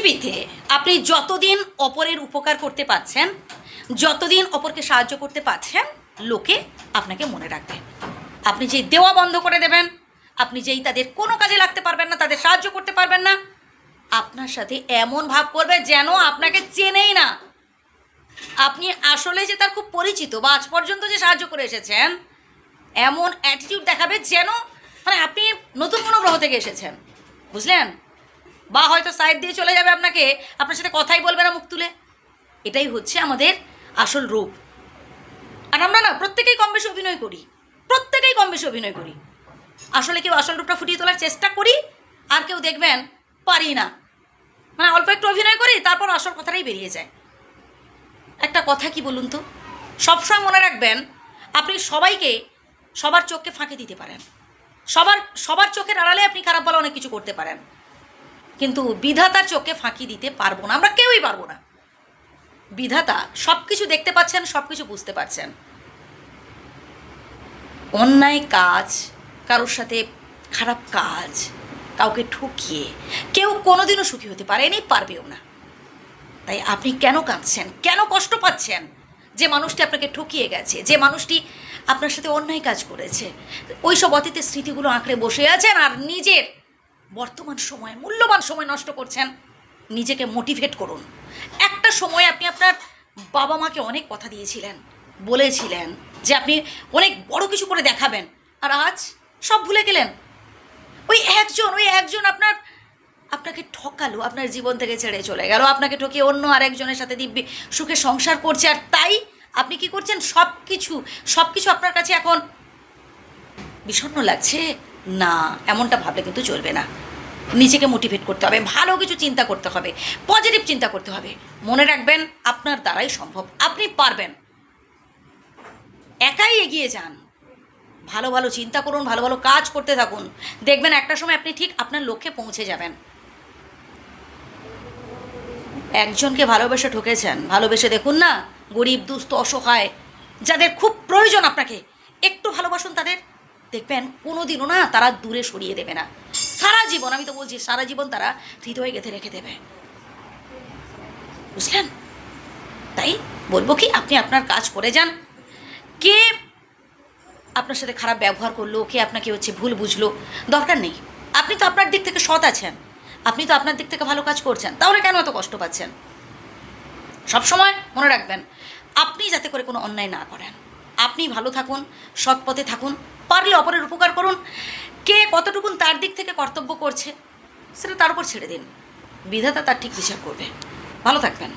পৃথিবীতে আপনি যতদিন অপরের উপকার করতে পারছেন, যতদিন অপরকে সাহায্য করতে পারছেন, লোকে আপনাকে মনে রাখবে। আপনি যেই দেওয়া বন্ধ করে দেবেন, আপনি যেই তাদের কোনো কাজে লাগতে পারবেন না, তাদের সাহায্য করতে পারবেন না, আপনার সাথে এমন ভাব করবে যেন আপনাকে চেনেই না। আপনি আসলে যে তার খুব পরিচিত বা আজ পর্যন্ত যে সাহায্য করে এসেছেন, এমন অ্যাটিটিউড দেখাবে যেন মানে আপনি নতুন কোনো গ্রহ থেকে এসেছেন, বুঝলেন? বা হয়তো সাইড দিয়ে চলে যাবে, আপনার সাথে কথাই বলবে না মুখ তুলে। এটাই হচ্ছে আমাদের আসল রূপ। আর আমরা না প্রত্যেকেই কম বেশি অভিনয় করি, আসলে কেউ আসল রূপটা ফুটিয়ে তোলার চেষ্টা করি, আর কেউ দেখবেন পারি না, মানে অল্প একটু অভিনয় করি, তারপর আসল কথাটাই বেরিয়ে যায়। একটা কথা কি বলুন তো, সবসময় মনে রাখবেন, আপনি সবাইকে সবার চোখকে ফাঁকি দিতে পারেন, সবার চোখের আড়ালে আপনি খারাপ বলা অনেক কিছু করতে পারেন, কিন্তু বিধাতার চোখে ফাঁকি দিতে পারবো না, আমরা কেউই পারবো না। বিধাতা সব কিছু দেখতে পাচ্ছেন, সব কিছু বুঝতে পারছেন। অন্যায় কাজ, কারোর সাথে খারাপ কাজ, কাউকে ঠকিয়ে কেউ কোনোদিনও সুখী হতে পারেনি, পারবেও না। তাই আপনি কেন কাঁদছেন, কেন কষ্ট পাচ্ছেন? যে মানুষটি আপনাকে ঠকিয়ে গেছে, যে মানুষটি আপনার সাথে অন্যায় কাজ করেছে, ওই সব অতীতের স্মৃতিগুলো আঁকড়ে বসে আছেন আর নিজের বর্তমান সময়, মূল্যবান সময় নষ্ট করছেন। নিজেকে মোটিভেট করুন। একটা সময় আপনি আপনার বাবা মাকে অনেক কথা দিয়েছিলেন, বলেছিলেন যে আপনি অনেক বড় কিছু করে দেখাবেন, আর আজ সব ভুলে গেলেন। ওই একজন আপনাকে ঠকালো, আপনার জীবন থেকে ছেড়ে চলে গেল, আপনাকে ঠকিয়ে অন্য আরেকজনের সাথে দিব্যি সুখে সংসার করছে। আর তাই আপনি কি করছেন? সব কিছু আপনার কাছে এখন বিষণ্ণ লাগছে না, এমনটা ভাবলে কিন্তু চলবে না। নিজেকে মোটিভেট করতে হবে, ভালো কিছু চিন্তা করতে হবে, পজিটিভ চিন্তা করতে হবে। মনে রাখবেন, আপনার দ্বারাই সম্ভব, আপনি পারবেন। একাই এগিয়ে যান, ভালো ভালো চিন্তা করুন, ভালো ভালো কাজ করতে থাকুন, দেখবেন একটা সময় আপনি ঠিক আপনার লক্ষ্যে পৌঁছে যাবেন। একজনকে ভালোবেসে ঠকেছেন, ভালোবেসে দেখুন না, গরিব দুস্থ অসহায় যাদের খুব প্রয়োজন আপনাকে, একটু ভালোবাসুন তাদের, দেখবেন কোনো দিনও না তারা দূরে সরিয়ে দেবে না। সারা জীবন, আমি তো বলছি সারা জীবন তারা হৃদয়ে গেঁথে রেখে দেবে, বুঝলেন? তাই বলবো কি, আপনি আপনার কাজ করে যান। কে আপনার সাথে খারাপ ব্যবহার করলো, কে আপনাকে ভুল বুঝলো, দরকার নেই। আপনি তো আপনার দিক থেকে সৎ আছেন, আপনি তো আপনার দিক থেকে ভালো কাজ করছেন, তাহলে কেন এত কষ্ট পাচ্ছেন? সবসময় মনে রাখবেন, আপনি যাতে করে কোনো অন্যায় না করেন, আপনি ভালো থাকুন, সৎ পথে থাকুন, পারলে অপরের উপকার করুন। কে কতটুকুন তার দিক থেকে কর্তব্য করছে সেটা তার উপর ছেড়ে দিন, বিধাতা তার ঠিক বিচার করবে। ভালো থাকবেন।